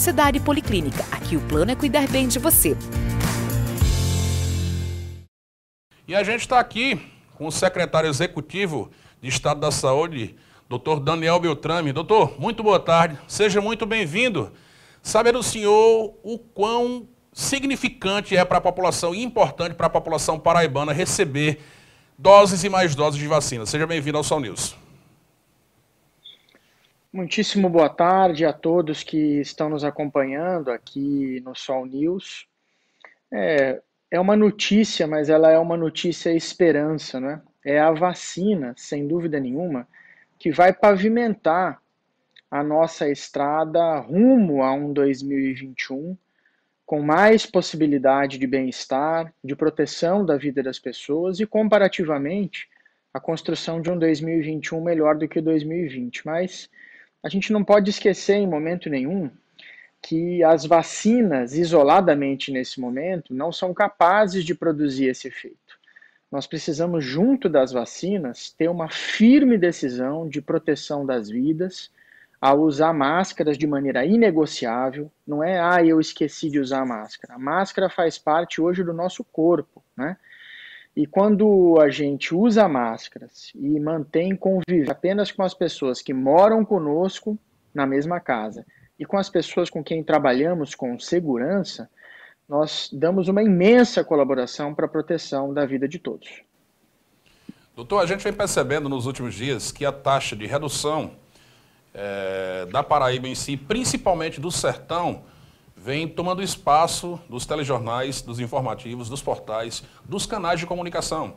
Cidade Policlínica. Aqui o plano é cuidar bem de você. E a gente está aqui com o secretário executivo de Estado da Saúde, Dr. Daniel Beltrame. Doutor, muito boa tarde, seja muito bem-vindo. Saber do senhor o quão significante é para a população e importante para a população paraibana receber doses e mais doses de vacina. Seja bem-vindo ao Sol News. Muitíssimo boa tarde a todos que estão nos acompanhando aqui no Sol News. É uma notícia, mas ela é uma notícia esperança, né? É a vacina, sem dúvida nenhuma, que vai pavimentar a nossa estrada rumo a um 2021 com mais possibilidade de bem-estar, de proteção da vida das pessoas e, comparativamente, a construção de um 2021 melhor do que o 2020. Mas a gente não pode esquecer em momento nenhum que as vacinas, isoladamente nesse momento, não são capazes de produzir esse efeito. Nós precisamos, junto das vacinas, ter uma firme decisão de proteção das vidas, a usar máscaras de maneira inegociável. Não é, eu esqueci de usar a máscara. A máscara faz parte hoje do nosso corpo, né? E quando a gente usa máscaras e mantém convívio apenas com as pessoas que moram conosco na mesma casa e com as pessoas com quem trabalhamos com segurança, nós damos uma imensa colaboração para a proteção da vida de todos. Doutor, a gente vem percebendo nos últimos dias que a taxa de redução da Paraíba em si, principalmente do sertão, vem tomando espaço dos telejornais, dos informativos, dos portais, dos canais de comunicação.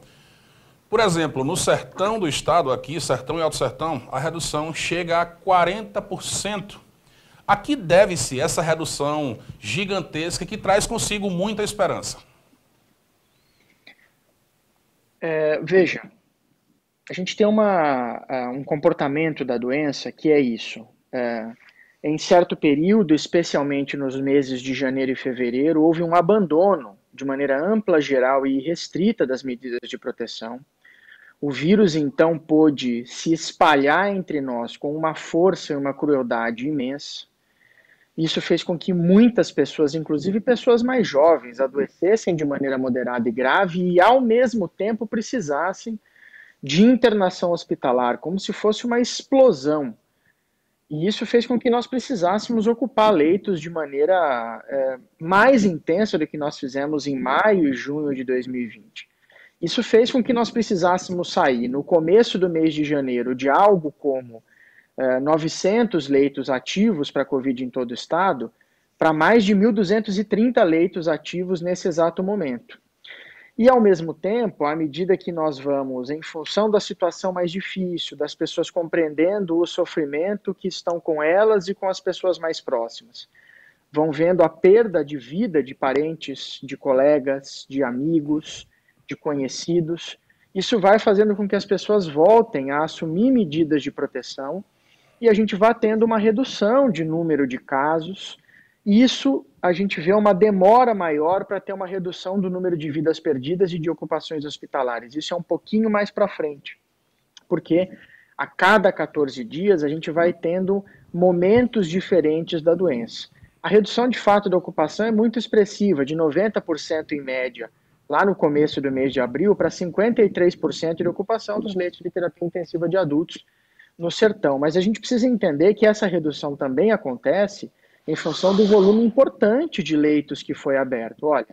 Por exemplo, no sertão do estado, aqui, sertão e alto sertão, a redução chega a 40%. A que deve-se essa redução gigantesca que traz consigo muita esperança? Veja, a gente tem um comportamento da doença que é isso. Em certo período, especialmente nos meses de janeiro e fevereiro, houve um abandono de maneira ampla, geral e restrita das medidas de proteção. O vírus, então, pôde se espalhar entre nós com uma força e uma crueldade imensa. Isso fez com que muitas pessoas, inclusive pessoas mais jovens, adoecessem de maneira moderada e grave e, ao mesmo tempo, precisassem de internação hospitalar, como se fosse uma explosão. E isso fez com que nós precisássemos ocupar leitos de maneira mais intensa do que nós fizemos em maio e junho de 2020. Isso fez com que nós precisássemos sair, no começo do mês de janeiro, de algo como 900 leitos ativos para a Covid em todo o estado, para mais de 1.230 leitos ativos nesse exato momento. E, ao mesmo tempo, à medida que nós vamos, em função da situação mais difícil, das pessoas compreendendo o sofrimento que estão com elas e com as pessoas mais próximas, vão vendo a perda de vida de parentes, de colegas, de amigos, de conhecidos. Isso vai fazendo com que as pessoas voltem a assumir medidas de proteção e a gente vai tendo uma redução de número de casos. Isso a gente vê uma demora maior para ter uma redução do número de vidas perdidas e de ocupações hospitalares. Isso é um pouquinho mais para frente, porque a cada 14 dias a gente vai tendo momentos diferentes da doença. A redução de fato da ocupação é muito expressiva, de 90% em média, lá no começo do mês de abril, para 53% de ocupação dos leitos de terapia intensiva de adultos no sertão. Mas a gente precisa entender que essa redução também acontece em função do volume importante de leitos que foi aberto. Olha,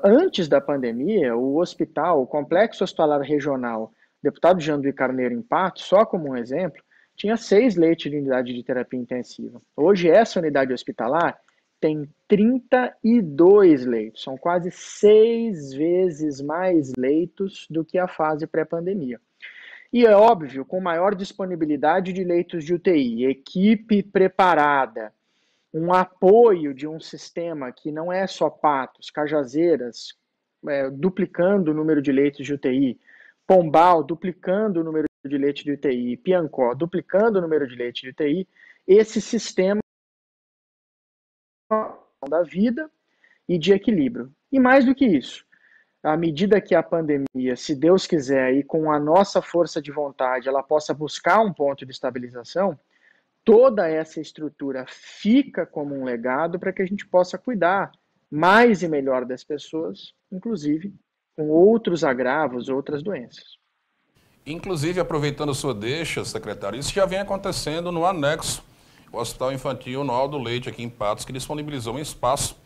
antes da pandemia, o hospital, o Complexo Hospitalar Regional, deputado Janduí Carneiro em Patos, só como um exemplo, tinha 6 leitos de unidade de terapia intensiva. Hoje, essa unidade hospitalar tem 32 leitos. São quase 6 vezes mais leitos do que a fase pré-pandemia. E é óbvio, com maior disponibilidade de leitos de UTI, equipe preparada, um apoio de um sistema que não é só Patos, Cajazeiras, duplicando o número de leitos de UTI, Pombal, duplicando o número de leitos de UTI, Piancó, duplicando o número de leitos de UTI, esse sistema da vida e de equilíbrio. E mais do que isso, à medida que a pandemia, se Deus quiser, e com a nossa força de vontade, ela possa buscar um ponto de estabilização, toda essa estrutura fica como um legado para que a gente possa cuidar mais e melhor das pessoas, inclusive com outros agravos, outras doenças. Inclusive, aproveitando sua deixa, secretário, isso já vem acontecendo no anexo, o Hospital Infantil Aldo Leite, aqui em Patos, que disponibilizou um espaço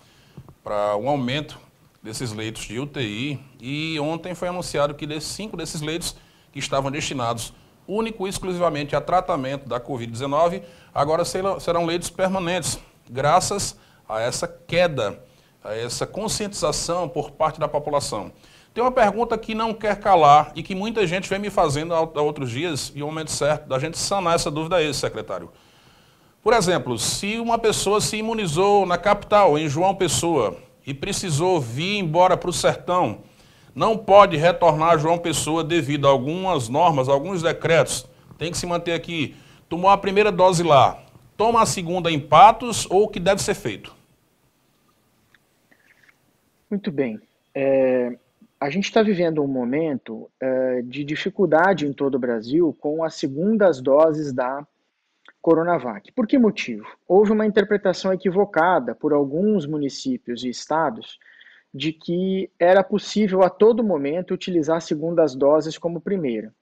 para um aumento desses leitos de UTI, e ontem foi anunciado que 5 desses leitos que estavam destinados único e exclusivamente a tratamento da Covid-19, agora serão leitos permanentes, graças a essa queda, a essa conscientização por parte da população. Tem uma pergunta que não quer calar e que muita gente vem me fazendo há outros dias, e o momento certo da gente sanar essa dúvida é esse, secretário. Por exemplo, se uma pessoa se imunizou na capital, em João Pessoa, e precisou vir embora para o sertão, não pode retornar a João Pessoa devido a algumas normas, alguns decretos, tem que se manter aqui. Tomou a primeira dose lá, toma a segunda em Patos, ou o que deve ser feito? Muito bem. A gente está vivendo um momento de dificuldade em todo o Brasil com as segundas doses da Coronavac. Por que motivo? Houve uma interpretação equivocada por alguns municípios e estados de que era possível a todo momento utilizar segundas doses como primeira.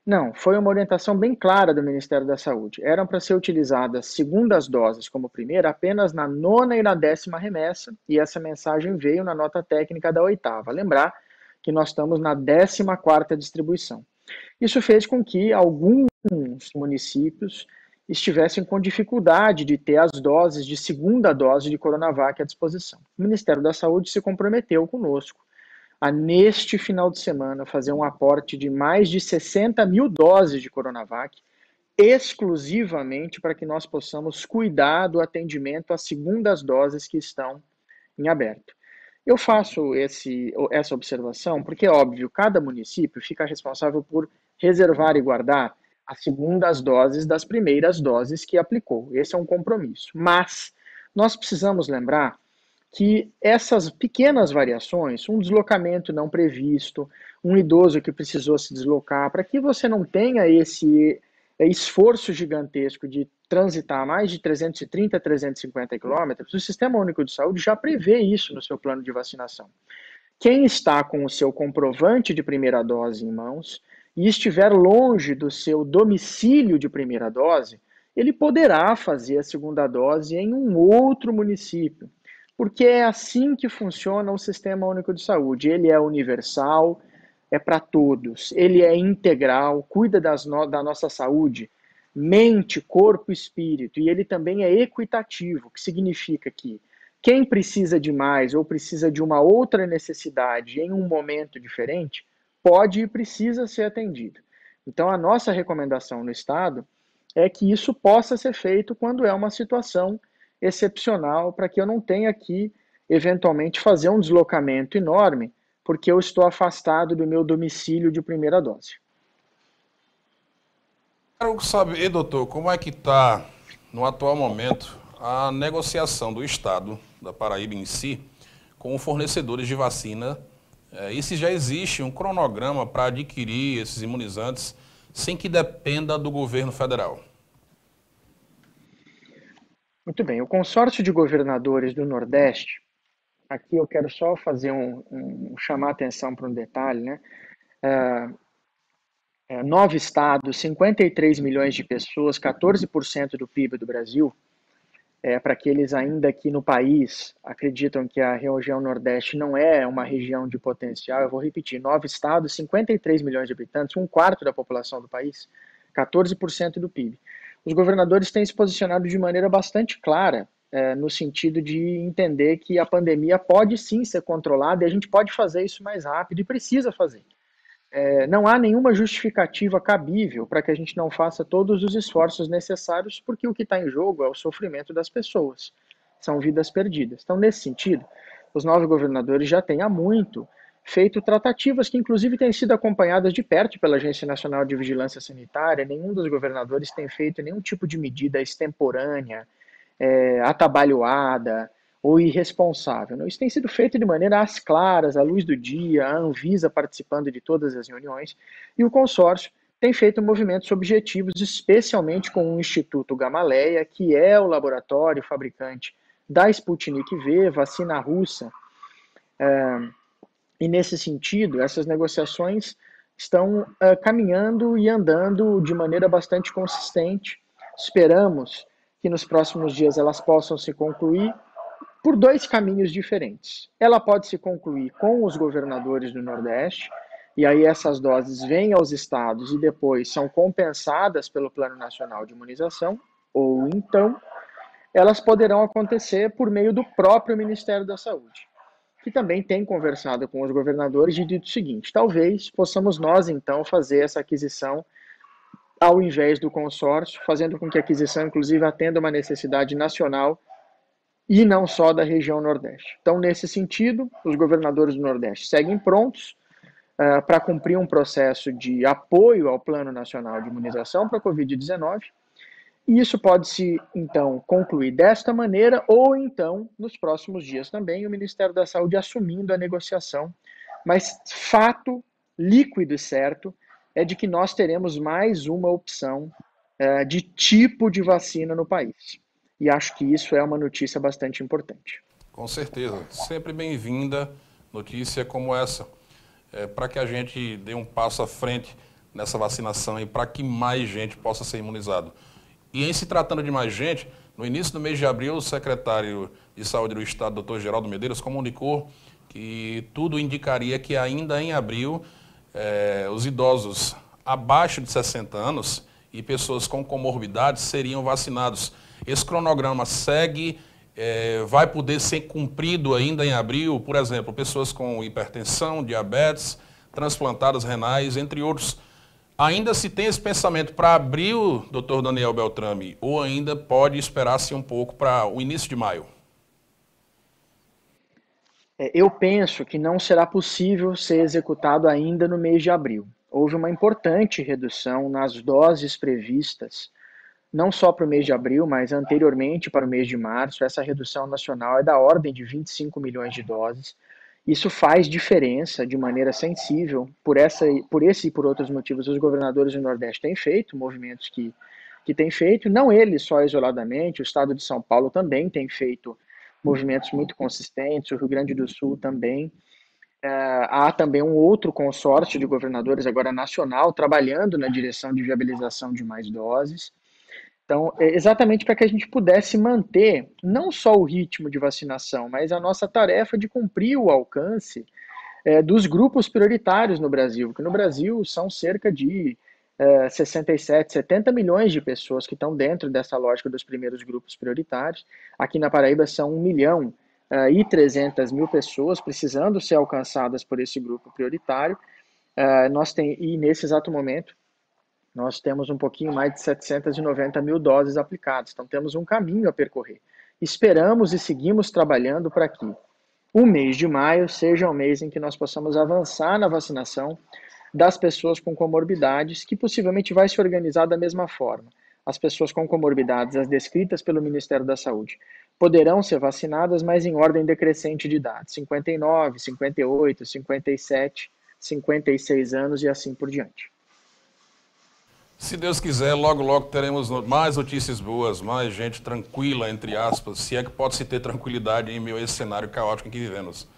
Não, foi uma orientação bem clara do Ministério da Saúde. Eram para ser utilizadas segundas doses como primeira apenas na 9ª e na 10ª remessa, e essa mensagem veio na nota técnica da 8ª. Lembrar que nós estamos na 14ª distribuição. Isso fez com que alguns municípios estivessem com dificuldade de ter as doses de segunda dose de Coronavac à disposição. O Ministério da Saúde se comprometeu conosco a, neste final de semana, fazer um aporte de mais de 60 mil doses de Coronavac, exclusivamente para que nós possamos cuidar do atendimento às segundas doses que estão em aberto. Eu faço essa observação porque, óbvio, cada município fica responsável por reservar e guardar as segundas doses das primeiras doses que aplicou. Esse é um compromisso. Mas nós precisamos lembrar que essas pequenas variações, um deslocamento não previsto, um idoso que precisou se deslocar, para que você não tenha esse esforço gigantesco de transitar mais de 330 a 350 quilômetros, o Sistema Único de Saúde já prevê isso no seu plano de vacinação. Quem está com o seu comprovante de primeira dose em mãos e estiver longe do seu domicílio de primeira dose, ele poderá fazer a segunda dose em um outro município, porque é assim que funciona o Sistema Único de Saúde. Ele é universal, é para todos, ele é integral, cuida da nossa saúde, mente, corpo e espírito, e ele também é equitativo, que significa que quem precisa de mais ou precisa de uma outra necessidade em um momento diferente, pode e precisa ser atendido. Então, a nossa recomendação no Estado é que isso possa ser feito quando é uma situação excepcional, para que eu não tenha que, eventualmente, fazer um deslocamento enorme, porque eu estou afastado do meu domicílio de primeira dose. Quero saber, doutor, como é que está, no atual momento, a negociação do Estado, da Paraíba em si, com fornecedores de vacina, e se já existe um cronograma para adquirir esses imunizantes sem que dependa do governo federal? Muito bem, o consórcio de governadores do Nordeste, aqui eu quero só fazer chamar a atenção para um detalhe, né? 9 estados, 53 milhões de pessoas, 14% do PIB do Brasil. Para aqueles ainda aqui no país acreditam que a região Nordeste não é uma região de potencial, eu vou repetir, 9 estados, 53 milhões de habitantes, 1/4 da população do país, 14% do PIB. Os governadores têm se posicionado de maneira bastante clara, no sentido de entender que a pandemia pode sim ser controlada e a gente pode fazer isso mais rápido e precisa fazer. Não há nenhuma justificativa cabível para que a gente não faça todos os esforços necessários, porque o que está em jogo é o sofrimento das pessoas, são vidas perdidas. Então, nesse sentido, os 9 governadores já têm há muito feito tratativas que, inclusive, têm sido acompanhadas de perto pela Agência Nacional de Vigilância Sanitária. Nenhum dos governadores tem feito nenhum tipo de medida extemporânea, atabalhoada ou irresponsável. Isso tem sido feito de maneira às claras, à luz do dia, a Anvisa participando de todas as reuniões, e o consórcio tem feito movimentos objetivos, especialmente com o Instituto Gamaleya, que é o laboratório fabricante da Sputnik V, vacina russa. E nesse sentido, essas negociações estão caminhando e andando de maneira bastante consistente. Esperamos que nos próximos dias elas possam se concluir por dois caminhos diferentes. Ela pode se concluir com os governadores do Nordeste, e aí essas doses vêm aos estados e depois são compensadas pelo Plano Nacional de Imunização, ou então elas poderão acontecer por meio do próprio Ministério da Saúde, que também tem conversado com os governadores e dito o seguinte: talvez possamos nós, então, fazer essa aquisição ao invés do consórcio, fazendo com que a aquisição, inclusive, atenda uma necessidade nacional e não só da região Nordeste. Então, nesse sentido, os governadores do Nordeste seguem prontos para cumprir um processo de apoio ao Plano Nacional de Imunização para a Covid-19, e isso pode se, então, concluir desta maneira, ou então, nos próximos dias também, o Ministério da Saúde assumindo a negociação. Mas fato líquido e certo é de que nós teremos mais uma opção de tipo de vacina no país. E acho que isso é uma notícia bastante importante. Com certeza. Sempre bem-vinda notícia como essa, para que a gente dê um passo à frente nessa vacinação e para que mais gente possa ser imunizado. E em se tratando de mais gente, no início do mês de abril, o secretário de Saúde do Estado, Dr. Geraldo Medeiros, comunicou que tudo indicaria que ainda em abril, os idosos abaixo de 60 anos e pessoas com comorbidades seriam vacinados. Esse cronograma segue, vai poder ser cumprido ainda em abril, por exemplo, pessoas com hipertensão, diabetes, transplantadas renais, entre outros. Ainda se tem esse pensamento para abril, doutor Daniel Beltrame, ou ainda pode esperar-se um pouco para o início de maio? Eu penso que não será possível ser executado ainda no mês de abril. Houve uma importante redução nas doses previstas, não só para o mês de abril, mas anteriormente para o mês de março. Essa redução nacional é da ordem de 25 milhões de doses. Isso faz diferença de maneira sensível. Por esse e por outros motivos, os governadores do Nordeste têm feito movimentos que têm feito, não eles só isoladamente, o estado de São Paulo também tem feito movimentos muito consistentes, o Rio Grande do Sul também. Há também um outro consórcio de governadores, agora nacional, trabalhando na direção de viabilização de mais doses. Então, exatamente para que a gente pudesse manter não só o ritmo de vacinação, mas a nossa tarefa de cumprir o alcance dos grupos prioritários no Brasil, porque no Brasil são cerca de 67, 70 milhões de pessoas que estão dentro dessa lógica dos primeiros grupos prioritários. Aqui na Paraíba são 1 milhão e 300 mil pessoas precisando ser alcançadas por esse grupo prioritário. E nesse exato momento, nós temos um pouquinho mais de 790 mil doses aplicadas, então temos um caminho a percorrer. Esperamos e seguimos trabalhando para que o mês de maio seja o mês em que nós possamos avançar na vacinação das pessoas com comorbidades, que possivelmente vai se organizar da mesma forma. As pessoas com comorbidades, as descritas pelo Ministério da Saúde, poderão ser vacinadas, mas em ordem decrescente de idade, 59, 58, 57, 56 anos e assim por diante. Se Deus quiser, logo, logo teremos mais notícias boas, mais gente tranquila, entre aspas, se é que pode-se ter tranquilidade em meio a esse cenário caótico em que vivemos.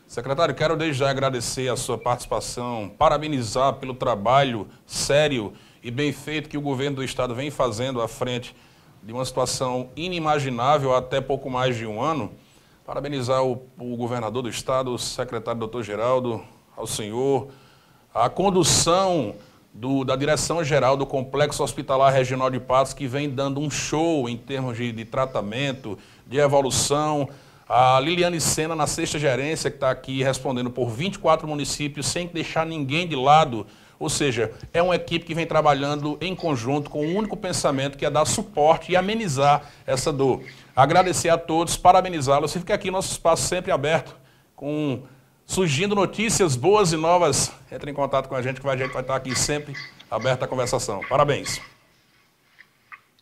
Secretário, quero desde já agradecer a sua participação, parabenizar pelo trabalho sério e bem feito que o governo do Estado vem fazendo à frente de uma situação inimaginável há até pouco mais de um ano. Parabenizar o governador do Estado, o secretário Dr. Geraldo, ao senhor, a condução da Direção-Geral do Complexo Hospitalar Regional de Patos, que vem dando um show em termos de tratamento, de evolução. A Liliane Sena, na sexta gerência, que está aqui respondendo por 24 municípios, sem deixar ninguém de lado. Ou seja, é uma equipe que vem trabalhando em conjunto com o único pensamento que é dar suporte e amenizar essa dor. Agradecer a todos, parabenizá-los. E fica aqui nosso espaço sempre aberto, surgindo notícias boas e novas. Entre em contato com a gente, que a gente vai estar aqui sempre aberto à conversação. Parabéns.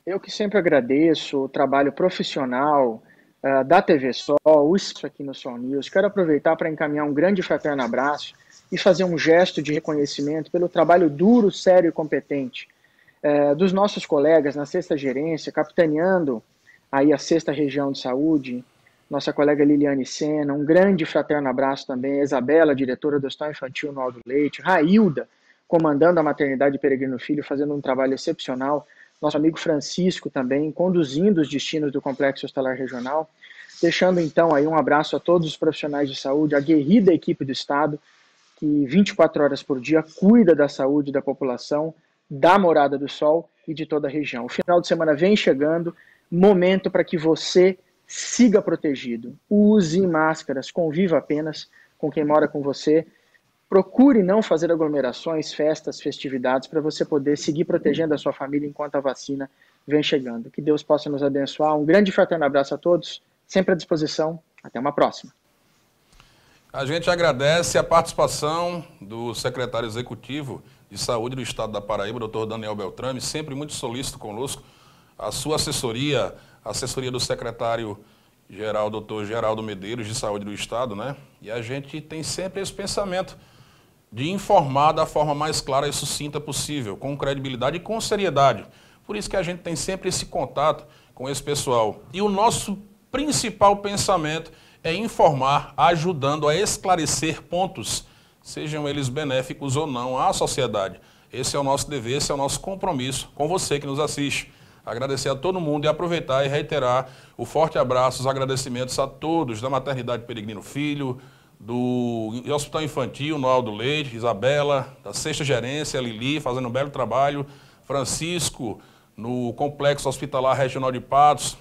Eu que sempre agradeço o trabalho profissional da TV Sol, isso aqui no Sol News. Quero aproveitar para encaminhar um grande fraterno abraço e fazer um gesto de reconhecimento pelo trabalho duro, sério e competente dos nossos colegas na 6ª gerência, capitaneando aí a 6ª região de saúde, nossa colega Liliane Sena, um grande fraterno abraço também, a Isabela, diretora do Hospital Infantil no Aldo Leite, Railda, comandando a maternidade Peregrino Filho, fazendo um trabalho excepcional, nosso amigo Francisco também, conduzindo os destinos do Complexo Hospitalar Regional, deixando então aí um abraço a todos os profissionais de saúde, a aguerrida equipe do Estado, que 24 horas por dia cuida da saúde da população, da Morada do Sol e de toda a região. O final de semana vem chegando, momento para que você siga protegido, use máscaras, conviva apenas com quem mora com você, procure não fazer aglomerações, festas, festividades, para você poder seguir protegendo a sua família enquanto a vacina vem chegando. Que Deus possa nos abençoar. Um grande e fraterno abraço a todos, sempre à disposição. Até uma próxima. A gente agradece a participação do secretário executivo de Saúde do Estado da Paraíba, doutor Daniel Beltrame, sempre muito solícito conosco, a sua assessoria, a assessoria do secretário-geral, doutor Geraldo Medeiros, de Saúde do Estado, né? E a gente tem sempre esse pensamento de informar da forma mais clara e sucinta possível, com credibilidade e com seriedade. Por isso que a gente tem sempre esse contato com esse pessoal. E o nosso principal pensamento é informar, ajudando a esclarecer pontos, sejam eles benéficos ou não à sociedade. Esse é o nosso dever, esse é o nosso compromisso com você que nos assiste. Agradecer a todo mundo e aproveitar e reiterar o forte abraço, os agradecimentos a todos da Maternidade Peregrino Filho, do Hospital Infantil no Aldo Leite, Isabela, da 6ª gerência, Lili, fazendo um belo trabalho, Francisco, no Complexo Hospitalar Regional de Patos,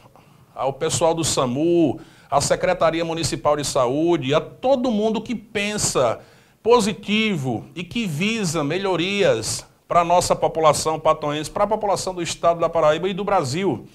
ao pessoal do SAMU, à Secretaria Municipal de Saúde, a todo mundo que pensa positivo e que visa melhorias para a nossa população patoense, para a população do Estado da Paraíba e do Brasil.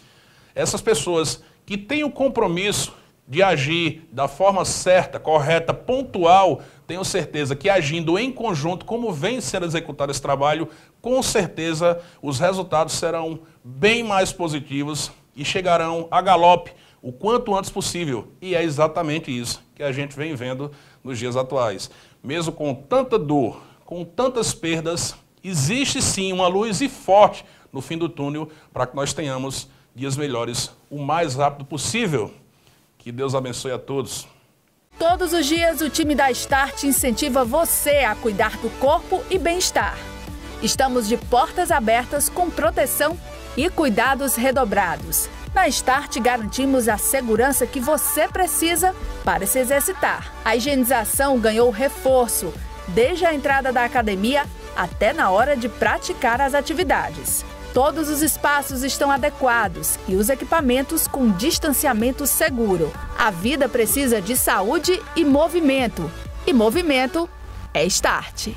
Essas pessoas que têm o compromisso de agir da forma certa, correta, pontual, tenho certeza que agindo em conjunto, como vem sendo executado esse trabalho, com certeza os resultados serão bem mais positivos e chegarão a galope o quanto antes possível. E é exatamente isso que a gente vem vendo nos dias atuais. Mesmo com tanta dor, com tantas perdas, existe sim uma luz e forte no fim do túnel para que nós tenhamos dias melhores o mais rápido possível. Que Deus abençoe a todos. Todos os dias o time da Start incentiva você a cuidar do corpo e bem-estar. Estamos de portas abertas com proteção e cuidados redobrados. Na Start garantimos a segurança que você precisa para se exercitar. A higienização ganhou reforço, desde a entrada da academia até na hora de praticar as atividades. Todos os espaços estão adequados e os equipamentos com distanciamento seguro. A vida precisa de saúde e movimento. E movimento é Start.